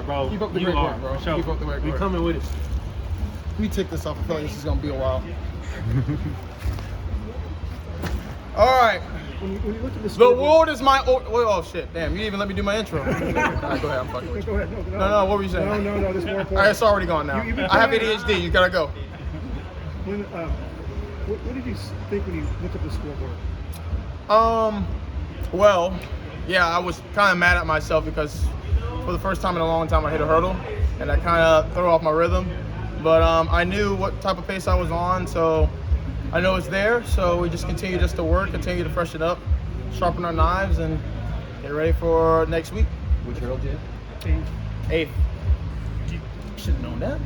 bro. Keep up the you great are, work, bro. Sure. Keep up the great We work. coming with it. Let me take this off. I feel like this is gonna be a while. All right. When you look at the The scoreboard, world is my. Oh shit! Damn, you didn't even let me do my intro. All right, go ahead. I'm fucking with you. Go ahead. No, what were you saying? No. There's more All important. right, it's already gone now. You've been I have trying- ADHD. You gotta go. When, what did you think when you looked at the scoreboard? Well, yeah, I was kind of mad at myself because for the first time in a long time I hit a hurdle and I kind of threw off my rhythm. But I knew what type of pace I was on, so I know it's there. So we just continue to work, continue to freshen up, sharpen our knives, and get ready for next week. Which hurdle did you? 8th. Should have known that.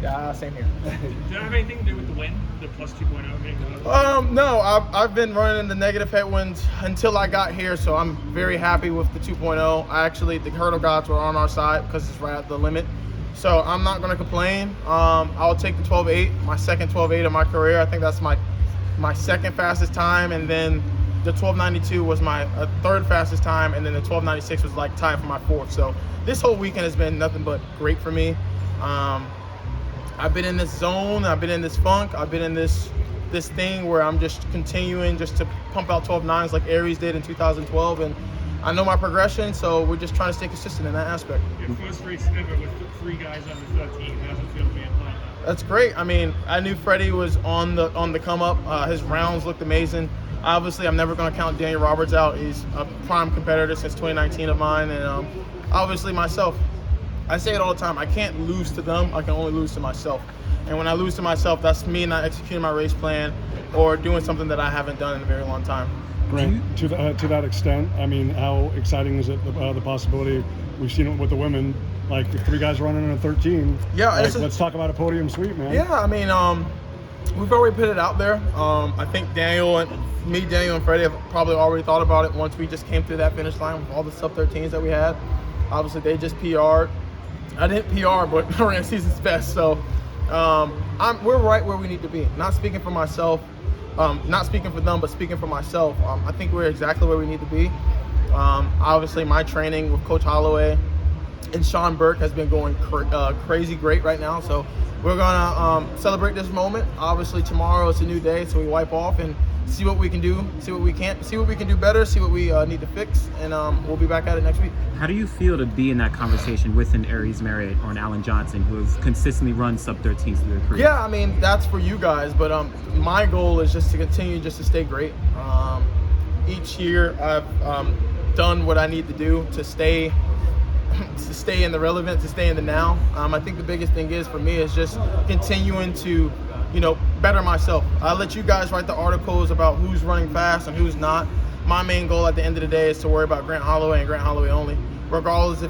Yeah, same here. Did that have anything to do with the win, the plus 2.0? No, I've been running in the negative headwinds until I got here, so I'm very happy with the 2.0. The hurdle gods were on our side because it's right at the limit. So I'm not going to complain. I'll take the 12.8, my second 12.8 of my career. I think that's my second fastest time, and then the 12.92 was my third fastest time, and then the 12.96 was like tied for my fourth. So this whole weekend has been nothing but great for me. I've been in this zone, I've been in this funk, I've been in this thing where I'm just continuing just to pump out 12.9s like Aries did in 2012, and I know my progression, so we're just trying to stay consistent in that aspect. Your first race ever with 3 guys under 13. How's it feel to be in line? That's great. I mean, I knew Freddie was on the come up. His rounds looked amazing. Obviously, I'm never going to count Daniel Roberts out. He's a prime competitor since 2019 of mine, and obviously myself. I say it all the time. I can't lose to them. I can only lose to myself. And when I lose to myself, that's me not executing my race plan or doing something that I haven't done in a very long time. Grant, to that extent, I mean, how exciting is it, the possibility, we've seen it with the women, like if 3 guys running in a 13, yeah, like, let's talk about a podium sweep, man. Yeah, I mean, we've already put it out there. I think Daniel and Freddie have probably already thought about it once we just came through that finish line with all the sub-13s that we had. Obviously, they just PR'd. I didn't PR, but ran season's best. So we're right where we need to be. Not speaking for myself, not speaking for them, but speaking for myself. I think we're exactly where we need to be. Obviously, my training with Coach Holloway and Sean Burke has been going crazy great right now. So we're gonna celebrate this moment. Obviously, tomorrow is a new day, so we wipe off and see what we can do, see what we can't, see what we can do better, see what we need to fix, and we'll be back at it next week. How do you feel to be in that conversation with an Aries Marriott or an Alan Johnson who have consistently run sub-13s through their career? Yeah, I mean, that's for you guys, but my goal is just to continue just to stay great. Each year I've done what I need to do to stay in the relevant, to stay in the now. I think the biggest thing is for me is just continuing to, better myself. I let you guys write the articles about who's running fast and who's not. My main goal at the end of the day is to worry about Grant Holloway and Grant Holloway only, regardless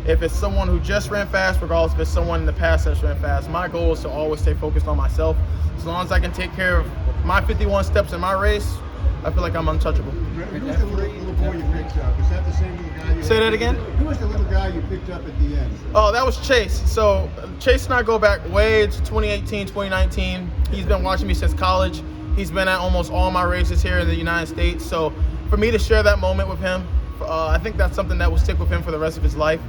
if it's someone who just ran fast, regardless if it's someone in the past that's ran fast. My goal is to always stay focused on myself. As long as I can take care of my 51 steps in my race, I feel like I'm untouchable. Who was the little boy you picked up? Is that the same little guy you Say that again? Who was the little guy you picked up at the end? Oh, that was Chase. So Chase and I go back way to 2018, 2019. He's been watching me since college. He's been at almost all my races here in the United States. So for me to share that moment with him, I think that's something that will stick with him for the rest of his life.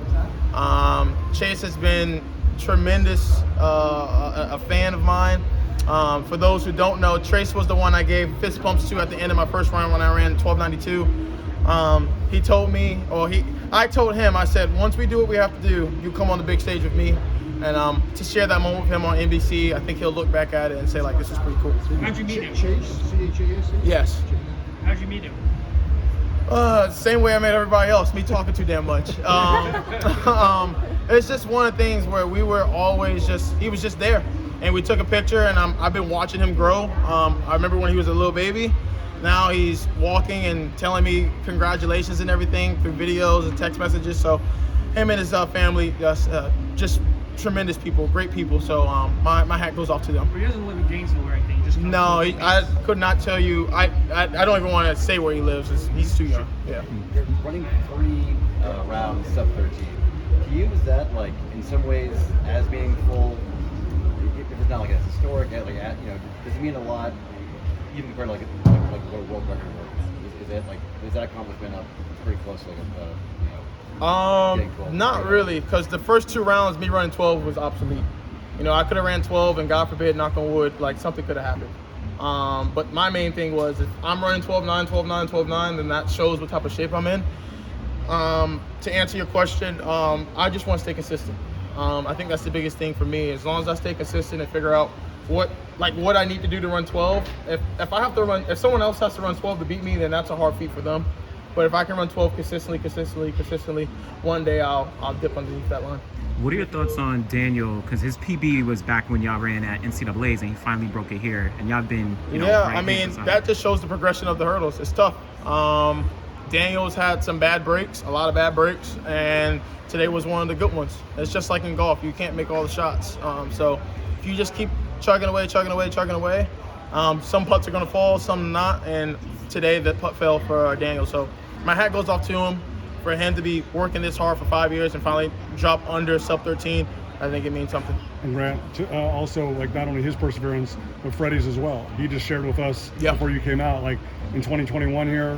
Chase has been tremendous, a fan of mine. For those who don't know, Trace was the one I gave fist bumps to at the end of my first run when I ran 12.92. He told me, I told him, I said, once we do what we have to do, you come on the big stage with me. And to share that moment with him on NBC, I think he'll look back at it and say, like, this is pretty cool. How'd you meet him? Chase, C-H-A-S? Yes. How'd you meet him? Same way I met everybody else, me talking too damn much. It's just one of the things where we were always he was just there. And we took a picture, and I've been watching him grow. I remember when he was a little baby. Now he's walking and telling me congratulations and everything through videos and text messages. So him and his family, just tremendous people, great people. So my hat goes off to them. But he doesn't live in Gainesville or anything. He just No, I could not tell you. I don't even want to say where he lives. He's too young. Yeah. You're running 3 rounds sub-13. Do you use that, like, in some ways as meaningful? If it's not like a historic, does it mean a lot, even compared to like what a world record was? Is that accomplishment up pretty close to Not really, because the first 2 rounds, me running 12 was obsolete. You know, I could have ran 12, and God forbid, knock on wood, like something could have happened. But my main thing was, if I'm running 12.9, 12.9, 12.9, then that shows what type of shape I'm in. To answer your question, I just want to stay consistent. I think that's the biggest thing for me. As long as I stay consistent and figure out what I need to do to run 12. If I have to run, if someone else has to run 12 to beat me, then that's a hard feat for them. But if I can run 12 consistently, one day I'll dip underneath that line. What are your thoughts on Daniel? Because his PB was back when y'all ran at NCAA's, and he finally broke it here. And y'all been, I mean, that just shows the progression of the hurdles. It's tough. Daniel's had some bad breaks, a lot of bad breaks, and today was one of the good ones. It's just like in golf. You can't make all the shots. So if you just keep chugging away, some putts are going to fall, some not. And today the putt fell for Daniel. So my hat goes off to him. For him to be working this hard for 5 years and finally drop under sub-13, I think it means something. And Grant, also, like, not only his perseverance, but Freddie's as well. He just shared with us before you came out, like, in 2021 here,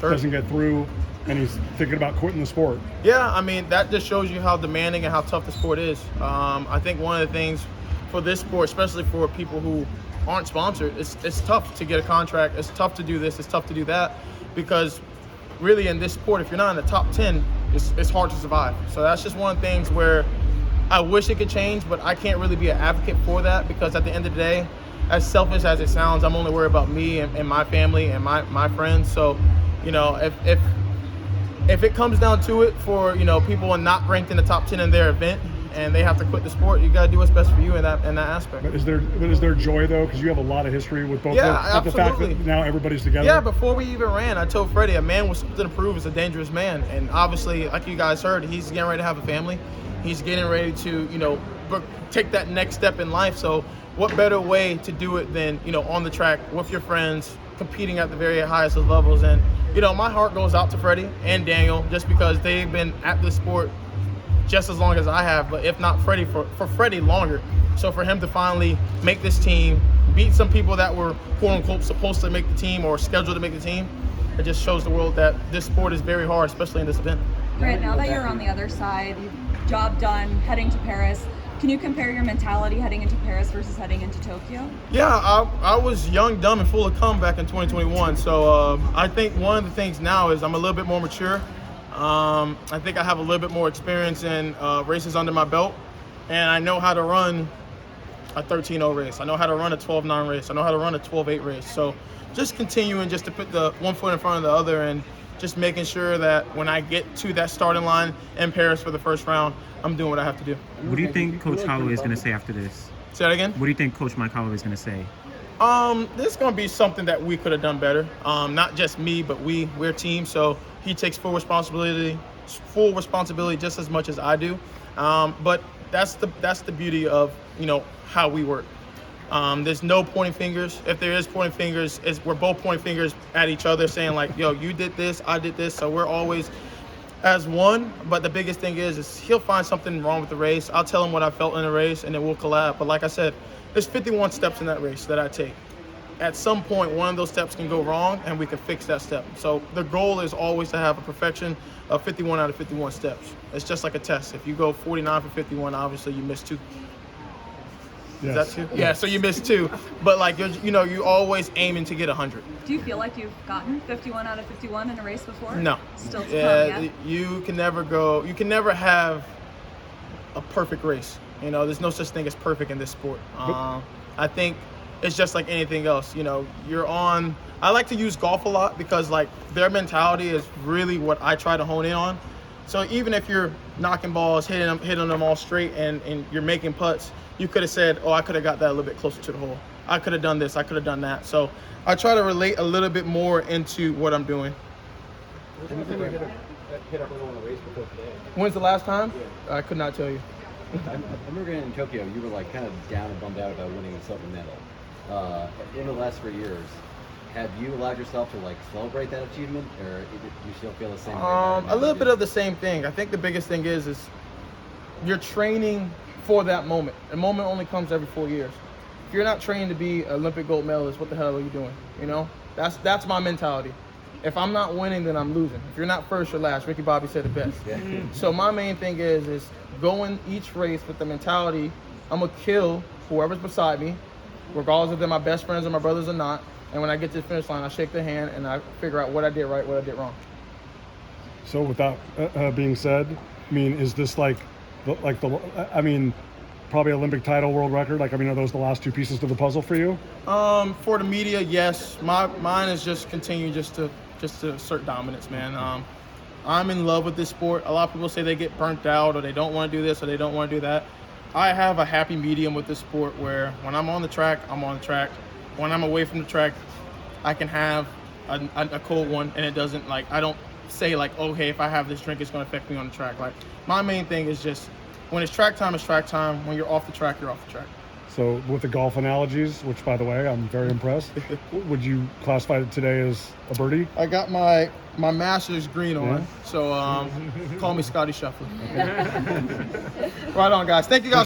doesn't get through, and he's thinking about quitting the sport. Yeah, I mean, that just shows you how demanding and how tough the sport is. I think one of the things for this sport, especially for people who aren't sponsored, it's tough to get a contract. It's tough to do this. It's tough to do that, because really in this sport, if you're not in the top 10, it's hard to survive. So that's just one of the things where I wish it could change, but I can't really be an advocate for that, because at the end of the day, as selfish as it sounds, I'm only worried about me and my family and my friends. So, if it comes down to it for, people are not ranked in the top 10 in their event and they have to quit the sport, you got to do what's best for you in that aspect. But is there joy, though? Because you have a lot of history with both. Yeah, absolutely. The fact that now everybody's together. Yeah, before we even ran, I told Freddie, a man with something to prove is a dangerous man. And obviously, like you guys heard, he's getting ready to have a family. He's getting ready to, take that next step in life. So what better way to do it than, on the track with your friends, competing at the very highest of levels. And, my heart goes out to Freddie and Daniel, just because they've been at this sport just as long as I have, but if not Freddie, for Freddie longer. So for him to finally make this team, beat some people that were quote unquote supposed to make the team or scheduled to make the team, it just shows the world that this sport is very hard, especially in this event. Grant, now that you're on the other side, job done, heading to Paris, can you compare your mentality heading into Paris versus heading into Tokyo? Yeah, I was young, dumb, and full of cum back in 2021. So I think one of the things now is I'm a little bit more mature. I think I have a little bit more experience in races under my belt, and I know how to run a 13.0 race. I know how to run a 12.9 race. I know how to run a 12.8 race. So just continuing just to put the one foot in front of the other, and just making sure that when I get to that starting line in Paris for the first round, I'm doing what I have to do. What do you think Coach Holloway is going to say after this? Say that again? What do you think Coach Mike Holloway is going to say? This is going to be something that we could have done better. Not just me, but we're a team. So he takes full responsibility just as much as I do. But that's the beauty of, how we work. There's no pointing fingers. If there is pointing fingers, we're both pointing fingers at each other, saying like, yo, you did this, I did this. So we're always as one. But the biggest thing is he'll find something wrong with the race. I'll tell him what I felt in the race, and then we'll collab. But like I said, there's 51 steps in that race that I take. At some point, one of those steps can go wrong, and we can fix that step. So the goal is always to have a perfection of 51 out of 51 steps. It's just like a test. If you go 49 for 51, obviously you miss 2. Yes. Is that 2? Yeah, so you missed 2. But like, you're always aiming to get 100. Do you feel like you've gotten 51 out of 51 in a race before? No. Still to come, yeah? You can never have a perfect race. There's no such thing as perfect in this sport. I think it's just like anything else. I like to use golf a lot because like their mentality is really what I try to hone in on. So even if you're knocking balls, hitting them all straight, and you're making putts, you could have said, oh, I could have got that a little bit closer to the hole. I could have done this, I could have done that. So I try to relate a little bit more into what I'm doing. When's the last time? Yeah. I could not tell you. I remember in Tokyo, you were like kind of down and bummed out about winning a silver medal. In the last 3 years, have you allowed yourself to like celebrate that achievement, or do you still feel the same way? A little bit of the same thing. I think the biggest thing is you're training for that moment. The moment only comes every 4 years. If you're not trained to be an Olympic gold medalist, what the hell are you doing? That's my mentality. if I'm not winning, then I'm losing. If you're not first, you're last. Ricky Bobby said it best. Yeah. So my main thing is going each race with the mentality, I'm going to kill whoever's beside me, regardless if they're my best friends or my brothers or not. And when I get to the finish line, I shake their hand and I figure out what I did right, what I did wrong. So with that being said, I mean, is this like I mean, probably Olympic title, world record? Like, I mean, are those the last two pieces to the puzzle for you? For the media, yes. Mine is just continue just to assert dominance, man. I'm in love with this sport. A lot of people say they get burnt out or they don't want to do this or they don't want to do that. I have a happy medium with this sport where when I'm on the track, I'm on the track. When I'm away from the track, I can have a cold one, and it doesn't, like, I don't say like, oh, hey, if I have this drink, it's going to affect me on the track. Like, my main thing is just when it's track time, it's track time. When you're off the track, you're off the track. So with the golf analogies, which by the way, I'm very impressed, would you classify it today as a birdie? I got my Masters green on, so call me Scotty Scheffler. Right on, guys. Thank you guys.